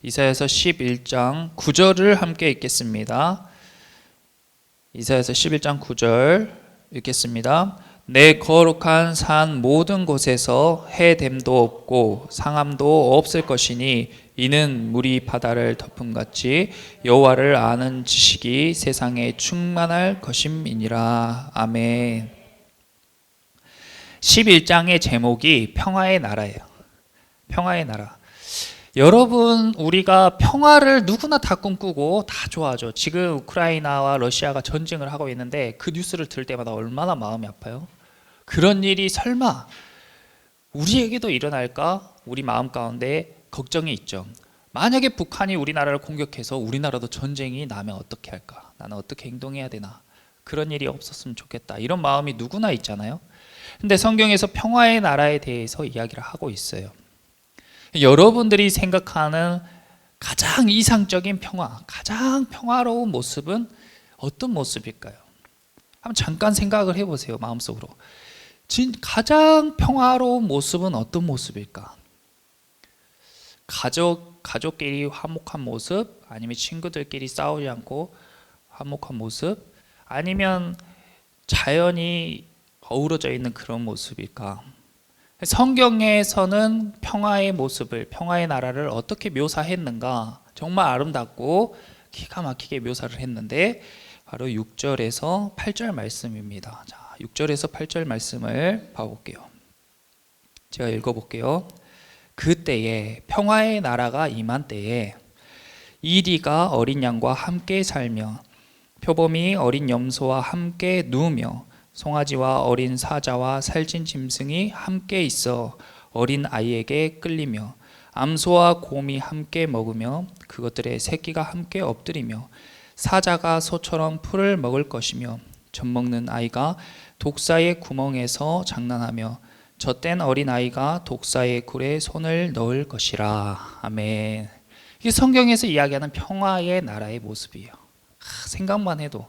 이사야서 11장 9절을 함께 읽겠습니다. 이사야서 11장 9절 읽겠습니다. 내 거룩한 산 모든 곳에서 해됨도 없고 상함도 없을 것이니 이는 물이 바다를 덮음같이 여호와를 아는 지식이 세상에 충만할 것임이니라. 아멘. 11장의 제목이 평화의 나라예요. 평화의 나라. 여러분, 우리가 평화를 누구나 다 꿈꾸고 다 좋아하죠. 지금 우크라이나와 러시아가 전쟁을 하고 있는데 그 뉴스를 들을 때마다 얼마나 마음이 아파요. 그런 일이 설마 우리에게도 일어날까? 우리 마음 가운데 걱정이 있죠. 만약에 북한이 우리나라를 공격해서 우리나라도 전쟁이 나면 어떻게 할까? 나는 어떻게 행동해야 되나? 그런 일이 없었으면 좋겠다. 이런 마음이 누구나 있잖아요. 근데 성경에서 평화의 나라에 대해서 이야기를 하고 있어요. 여러분들이 생각하는 가장 이상적인 평화, 가장 평화로운 모습은 어떤 모습일까요? 한번 잠깐 생각을 해보세요. 마음속으로. 가장 평화로운 모습은 어떤 모습일까? 가족끼리 화목한 모습, 아니면 친구들끼리 싸우지 않고 화목한 모습, 아니면 자연이 어우러져 있는 그런 모습일까? 성경에서는 평화의 모습을, 평화의 나라를 어떻게 묘사했는가? 정말 아름답고 기가 막히게 묘사를 했는데 바로 6절에서 8절 말씀입니다. 자, 6절에서 8절 말씀을 봐볼게요. 제가 읽어볼게요. 그때에 평화의 나라가 임한 때에 이리가 어린 양과 함께 살며 표범이 어린 염소와 함께 누우며 송아지와 어린 사자와 살찐 짐승이 함께 있어 어린 아이에게 끌리며 암소와 곰이 함께 먹으며 그것들의 새끼가 함께 엎드리며 사자가 소처럼 풀을 먹을 것이며 젖먹는 아이가 독사의 구멍에서 장난하며 젖된 어린 아이가 독사의 굴에 손을 넣을 것이라. 아멘. 이게 성경에서 이야기하는 평화의 나라의 모습이에요. 생각만 해도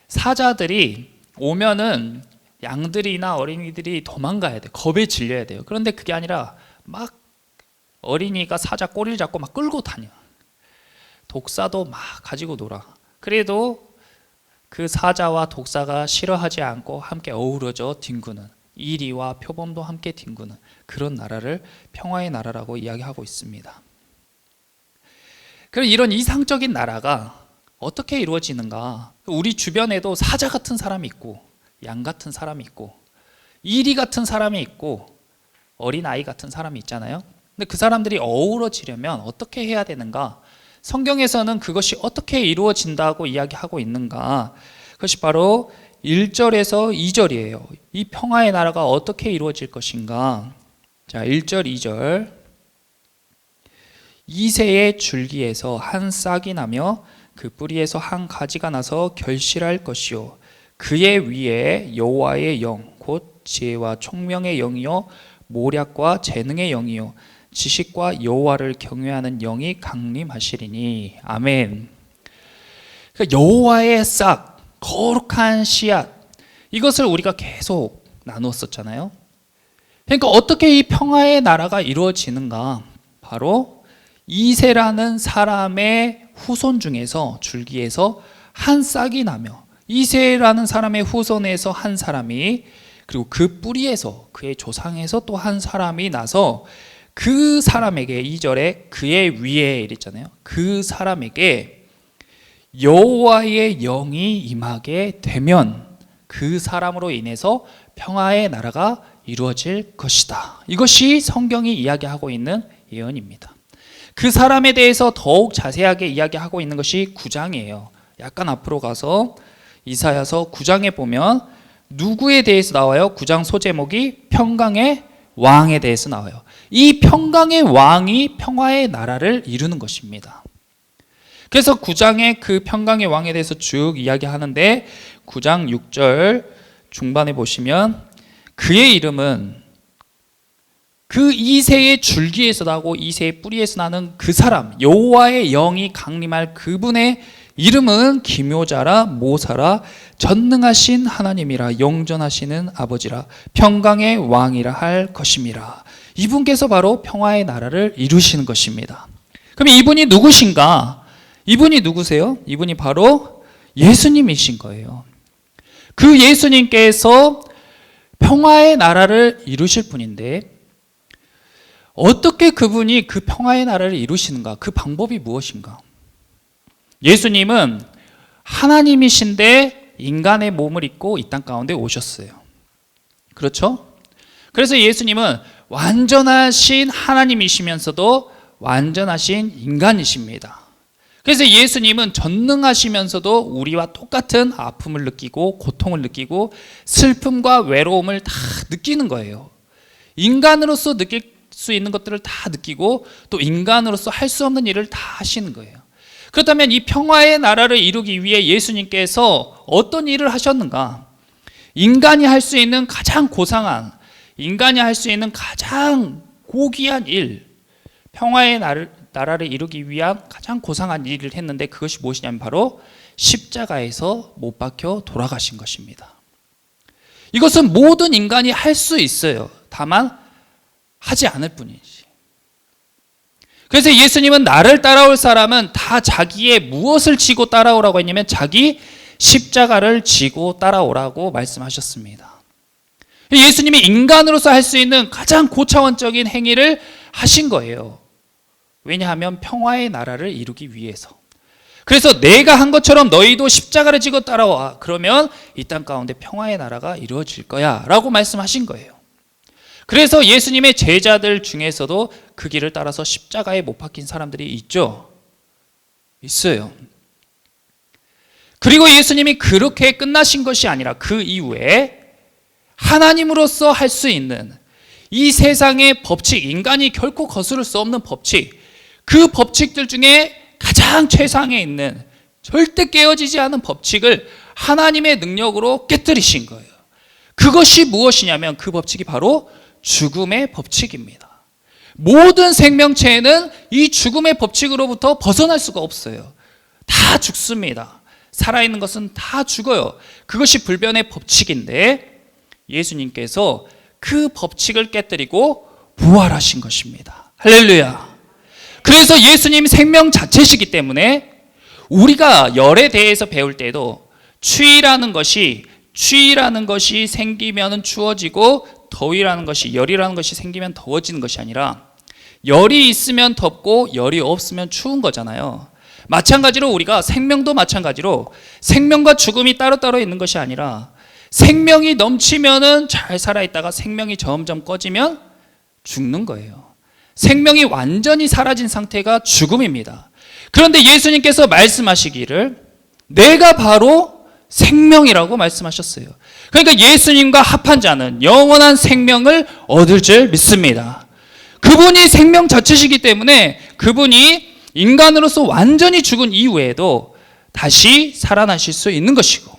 사자들이 오면은 양들이나 어린이들이 도망가야 돼. 겁에 질려야 돼요. 그런데 그게 아니라 막 어린이가 사자 꼬리를 잡고 막 끌고 다녀. 독사도 막 가지고 놀아. 그래도 그 사자와 독사가 싫어하지 않고 함께 어우러져 뒹구는, 이리와 표범도 함께 뒹구는 그런 나라를 평화의 나라라고 이야기하고 있습니다. 그럼 이런 이상적인 나라가 어떻게 이루어지는가? 우리 주변에도 사자 같은 사람이 있고 양 같은 사람이 있고 이리 같은 사람이 있고 어린아이 같은 사람이 있잖아요. 근데 그 사람들이 어우러지려면 어떻게 해야 되는가? 성경에서는 그것이 어떻게 이루어진다고 이야기하고 있는가? 그것이 바로 1절에서 2절이에요. 이 평화의 나라가 어떻게 이루어질 것인가? 자, 1절, 2절. 이새의 줄기에서 한 싹이 나며 그 뿌리에서 한 가지가 나서 결실할 것이요 그의 위에 여호와의 영 곧 지혜와 총명의 영이요 모략과 재능의 영이요 지식과 여호와를 경외하는 영이 강림하시리니. 아멘. 그러니까 여호와의 싹, 거룩한 씨앗, 이것을 우리가 계속 나누었었잖아요. 그러니까 어떻게 이 평화의 나라가 이루어지는가? 바로 이새라는 사람의 후손 중에서, 줄기에서 한 싹이 나며, 이새라는 사람의 후손에서 한 사람이, 그리고 그 뿌리에서, 그의 조상에서 또 한 사람이 나서 그 사람에게, 2절에 그의 위에 이랬잖아요. 그 사람에게 여호와의 영이 임하게 되면 그 사람으로 인해서 평화의 나라가 이루어질 것이다. 이것이 성경이 이야기하고 있는 예언입니다. 그 사람에 대해서 더욱 자세하게 이야기하고 있는 것이 9장이에요. 약간 앞으로 가서 이사야서 9장에 보면 누구에 대해서 나와요? 9장 소제목이 평강의 왕에 대해서 나와요. 이 평강의 왕이 평화의 나라를 이루는 것입니다. 그래서 9장의 그 평강의 왕에 대해서 쭉 이야기하는데 9장 6절 중반에 보시면 그의 이름은 그 이새의 줄기에서 나고 이새의 뿌리에서 나는 그 사람, 여호와의 영이 강림할 그분의 이름은 기묘자라, 모사라, 전능하신 하나님이라, 영존하시는 아버지라, 평강의 왕이라 할 것임이라. 이분께서 바로 평화의 나라를 이루시는 것입니다. 그럼 이분이 누구신가? 이분이 누구세요? 이분이 바로 예수님이신 거예요. 그 예수님께서 평화의 나라를 이루실 분인데 어떻게 그분이 그 평화의 나라를 이루시는가? 그 방법이 무엇인가? 예수님은 하나님이신데 인간의 몸을 입고 이 땅 가운데 오셨어요. 그렇죠? 그래서 예수님은 완전하신 하나님이시면서도 완전하신 인간이십니다. 그래서 예수님은 전능하시면서도 우리와 똑같은 아픔을 느끼고 고통을 느끼고 슬픔과 외로움을 다 느끼는 거예요. 인간으로서 느낄 수 있는 것들을 다 느끼고 또 인간으로서 할 수 없는 일을 다 하시는 거예요. 그렇다면 이 평화의 나라를 이루기 위해 예수님께서 어떤 일을 하셨는가? 인간이 할 수 있는 가장 고상한, 인간이 할 수 있는 가장 고귀한 일, 평화의 나라를 이루기 위한 가장 고상한 일을 했는데 그것이 무엇이냐면 바로 십자가에서 못 박혀 돌아가신 것입니다. 이것은 모든 인간이 할 수 있어요. 다만 하지 않을 뿐이지. 그래서 예수님은 나를 따라올 사람은 다 자기의 무엇을 지고 따라오라고 했냐면 자기 십자가를 지고 따라오라고 말씀하셨습니다. 예수님이 인간으로서 할 수 있는 가장 고차원적인 행위를 하신 거예요. 왜냐하면 평화의 나라를 이루기 위해서. 그래서 내가 한 것처럼 너희도 십자가를 지고 따라와. 그러면 이 땅 가운데 평화의 나라가 이루어질 거야 라고 말씀하신 거예요. 그래서 예수님의 제자들 중에서도 그 길을 따라서 십자가에 못 박힌 사람들이 있죠. 있어요. 그리고 예수님이 그렇게 끝나신 것이 아니라 그 이후에 하나님으로서 할 수 있는 이 세상의 법칙, 인간이 결코 거스를 수 없는 법칙, 그 법칙들 중에 가장 최상에 있는 절대 깨어지지 않은 법칙을 하나님의 능력으로 깨뜨리신 거예요. 그것이 무엇이냐면 그 법칙이 바로 죽음의 법칙입니다. 모든 생명체는 이 죽음의 법칙으로부터 벗어날 수가 없어요. 다 죽습니다. 살아있는 것은 다 죽어요. 그것이 불변의 법칙인데 예수님께서 그 법칙을 깨뜨리고 부활하신 것입니다. 할렐루야. 그래서 예수님 생명 자체시기 때문에 우리가 열에 대해서 배울 때도 추위라는 것이 생기면 추워지고 더위라는 것이, 열이라는 것이 생기면 더워지는 것이 아니라 열이 있으면 덥고 열이 없으면 추운 거잖아요. 마찬가지로 우리가 생명도 마찬가지로 생명과 죽음이 따로따로 있는 것이 아니라 생명이 넘치면은 잘 살아있다가 생명이 점점 꺼지면 죽는 거예요. 생명이 완전히 사라진 상태가 죽음입니다. 그런데 예수님께서 말씀하시기를 내가 바로 생명이라고 말씀하셨어요. 그러니까 예수님과 합한 자는 영원한 생명을 얻을 줄 믿습니다. 그분이 생명 자체시기 때문에 그분이 인간으로서 완전히 죽은 이후에도 다시 살아나실 수 있는 것이고,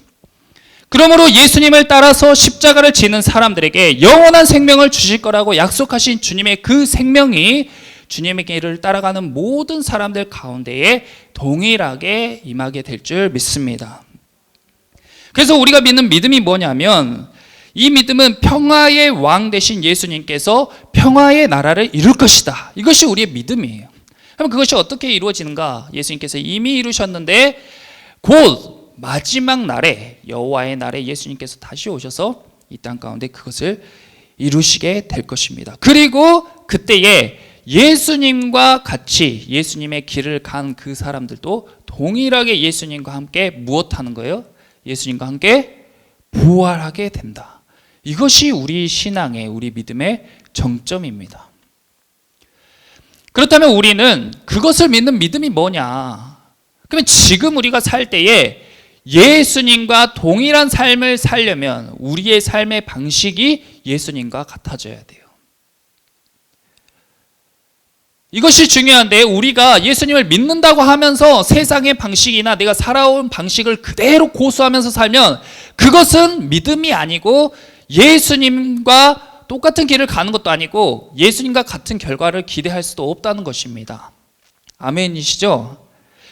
그러므로 예수님을 따라서 십자가를 지는 사람들에게 영원한 생명을 주실 거라고 약속하신 주님의 그 생명이 주님의 길을 따라가는 모든 사람들 가운데에 동일하게 임하게 될 줄 믿습니다. 그래서 우리가 믿는 믿음이 뭐냐면 이 믿음은 평화의 왕 되신 예수님께서 평화의 나라를 이룰 것이다. 이것이 우리의 믿음이에요. 그럼 그것이 어떻게 이루어지는가? 예수님께서 이미 이루셨는데 곧 마지막 날에, 여호와의 날에 예수님께서 다시 오셔서 이 땅 가운데 그것을 이루시게 될 것입니다. 그리고 그때에 예수님과 같이 예수님의 길을 간 그 사람들도 동일하게 예수님과 함께 무엇하는 거예요? 예수님과 함께 부활하게 된다. 이것이 우리 신앙의, 우리 믿음의 정점입니다. 그렇다면 우리는 그것을 믿는 믿음이 뭐냐? 그러면 지금 우리가 살 때에 예수님과 동일한 삶을 살려면 우리의 삶의 방식이 예수님과 같아져야 돼요. 이것이 중요한데 우리가 예수님을 믿는다고 하면서 세상의 방식이나 내가 살아온 방식을 그대로 고수하면서 살면 그것은 믿음이 아니고 예수님과 똑같은 길을 가는 것도 아니고 예수님과 같은 결과를 기대할 수도 없다는 것입니다. 아멘이시죠?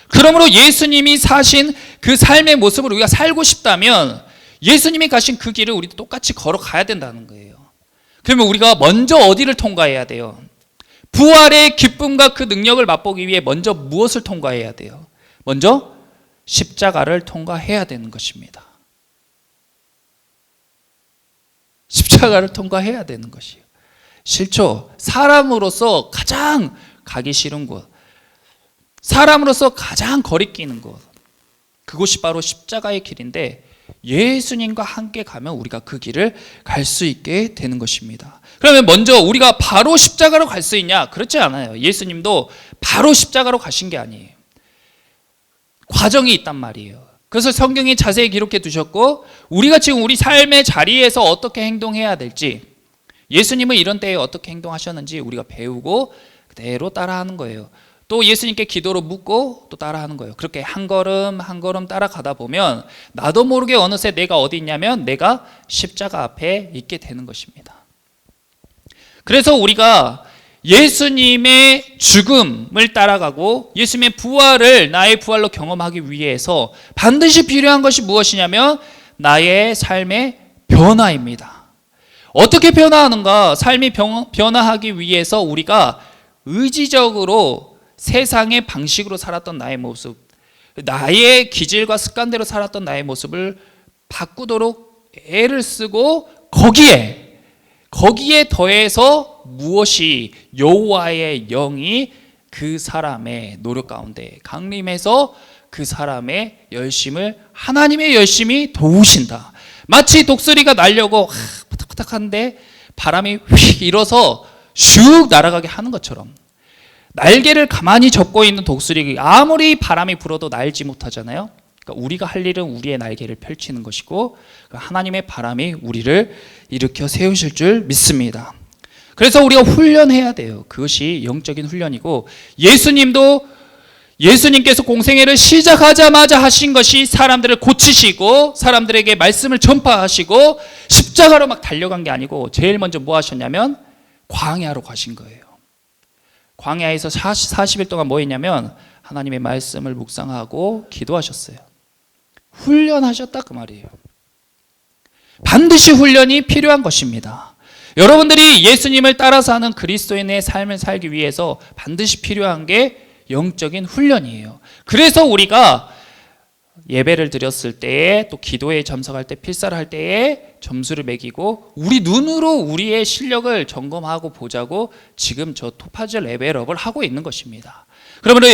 그러므로 예수님이 사신 그 삶의 모습을 우리가 살고 싶다면 예수님이 가신 그 길을 우리도 똑같이 걸어가야 된다는 거예요. 그러면 우리가 먼저 어디를 통과해야 돼요? 부활의 기쁨과 그 능력을 맛보기 위해 먼저 무엇을 통과해야 돼요? 먼저 십자가를 통과해야 되는 것입니다. 십자가를 통과해야 되는 것이에요. 싫죠? 사람으로서 가장 가기 싫은 곳, 사람으로서 가장 거리끼는 곳, 그곳이 바로 십자가의 길인데 예수님과 함께 가면 우리가 그 길을 갈 수 있게 되는 것입니다. 그러면 먼저 우리가 바로 십자가로 갈 수 있냐? 그렇지 않아요. 예수님도 바로 십자가로 가신 게 아니에요. 과정이 있단 말이에요. 그래서 성경이 자세히 기록해 두셨고 우리가 지금 우리 삶의 자리에서 어떻게 행동해야 될지, 예수님은 이런 때에 어떻게 행동하셨는지 우리가 배우고 그대로 따라하는 거예요. 또 예수님께 기도로 묻고 또 따라하는 거예요. 그렇게 한 걸음 한 걸음 따라가다 보면 나도 모르게 어느새 내가 어디 있냐면 내가 십자가 앞에 있게 되는 것입니다. 그래서 우리가 예수님의 죽음을 따라가고 예수님의 부활을 나의 부활로 경험하기 위해서 반드시 필요한 것이 무엇이냐면 나의 삶의 변화입니다. 어떻게 변화하는가? 삶이 변화하기 위해서 우리가 의지적으로 세상의 방식으로 살았던 나의 모습, 나의 기질과 습관대로 살았던 나의 모습을 바꾸도록 애를 쓰고 거기에 더해서 무엇이 여호와의 영이 그 사람의 노력 가운데 강림해서 그 사람의 열심을 하나님의 열심이 도우신다. 마치 독수리가 날려고 푸닥푸닥하는데 바람이 휙 일어서 슉 날아가게 하는 것처럼 날개를 가만히 접고 있는 독수리 아무리 바람이 불어도 날지 못하잖아요. 그러니까 우리가 할 일은 우리의 날개를 펼치는 것이고 하나님의 바람이 우리를 일으켜 세우실 줄 믿습니다. 그래서 우리가 훈련해야 돼요. 그것이 영적인 훈련이고 예수님께서 공생애를 시작하자마자 하신 것이 사람들을 고치시고 사람들에게 말씀을 전파하시고 십자가로 막 달려간 게 아니고 제일 먼저 뭐 하셨냐면 광야로 가신 거예요. 광야에서 40일 동안 뭐 했냐면 하나님의 말씀을 묵상하고 기도하셨어요. 훈련하셨다 그 말이에요. 반드시 훈련이 필요한 것입니다. 여러분들이 예수님을 따라서 하는 그리스도인의 삶을 살기 위해서 반드시 필요한 게 영적인 훈련이에요. 그래서 우리가 예배를 드렸을 때에 또 기도에 참석할 때 필사를 할 때에 점수를 매기고 우리 눈으로 우리의 실력을 점검하고 보자고 지금 저 토파즈 레벨업을 하고 있는 것입니다. 그러므로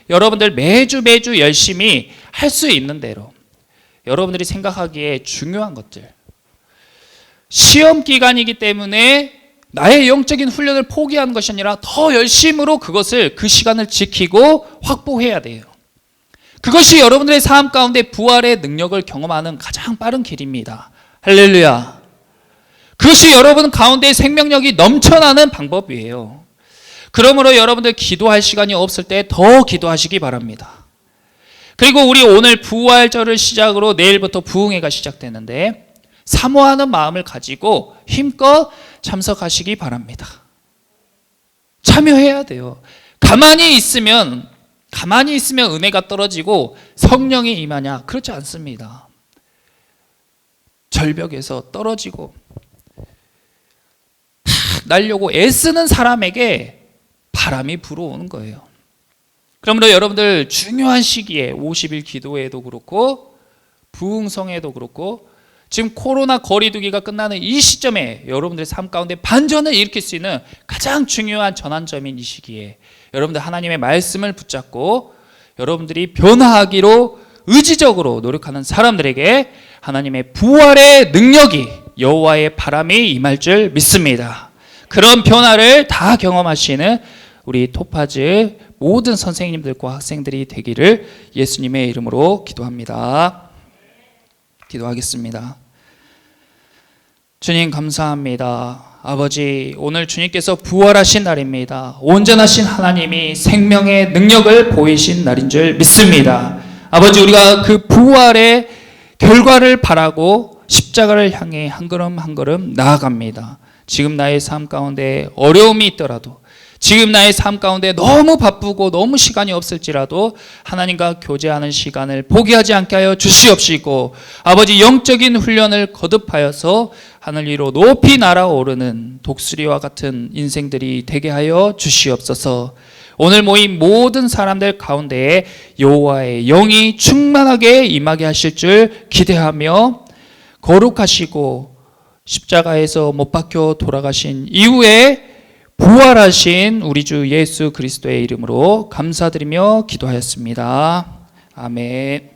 여러분들 매주 열심히 할 수 있는 대로 여러분들이 생각하기에 중요한 것들, 시험 기간이기 때문에 나의 영적인 훈련을 포기하는 것이 아니라 더 열심으로 그 시간을 지키고 확보해야 돼요. 그것이 여러분들의 삶 가운데 부활의 능력을 경험하는 가장 빠른 길입니다. 할렐루야. 그것이 여러분 가운데 생명력이 넘쳐나는 방법이에요. 그러므로 여러분들 기도할 시간이 없을 때 더 기도하시기 바랍니다. 그리고 우리 오늘 부활절을 시작으로 내일부터 부흥회가 시작되는데 사모하는 마음을 가지고 힘껏 참석하시기 바랍니다. 참여해야 돼요. 가만히 있으면 은혜가 떨어지고 성령이 임하냐? 그렇지 않습니다. 절벽에서 떨어지고 탁 날려고 애쓰는 사람에게 바람이 불어오는 거예요. 그러므로 여러분들 중요한 시기에 50일 기도회도 그렇고 부흥성회도 그렇고 지금 코로나 거리두기가 끝나는 이 시점에 여러분들의 삶 가운데 반전을 일으킬 수 있는 가장 중요한 전환점인 이 시기에 여러분들 하나님의 말씀을 붙잡고 여러분들이 변화하기로 의지적으로 노력하는 사람들에게 하나님의 부활의 능력이 여호와의 바람이 임할 줄 믿습니다. 그런 변화를 다 경험하시는 우리 토파즈 모든 선생님들과 학생들이 되기를 예수님의 이름으로 기도합니다. 기도하겠습니다. 주님 감사합니다. 아버지, 오늘 주님께서 부활하신 날입니다. 온전하신 하나님이 생명의 능력을 보이신 날인 줄 믿습니다. 아버지, 우리가 그 부활의 결과를 바라고 십자가를 향해 한 걸음 한 걸음 나아갑니다. 지금 나의 삶 가운데 어려움이 있더라도, 지금 나의 삶 가운데 너무 바쁘고 너무 시간이 없을지라도 하나님과 교제하는 시간을 포기하지 않게 하여 주시옵시고, 아버지 영적인 훈련을 거듭하여서 하늘 위로 높이 날아오르는 독수리와 같은 인생들이 되게 하여 주시옵소서. 오늘 모인 모든 사람들 가운데에 여호와의 영이 충만하게 임하게 하실 줄 기대하며, 거룩하시고 십자가에서 못 박혀 돌아가신 이후에 부활하신 우리 주 예수 그리스도의 이름으로 감사드리며 기도하였습니다. 아멘.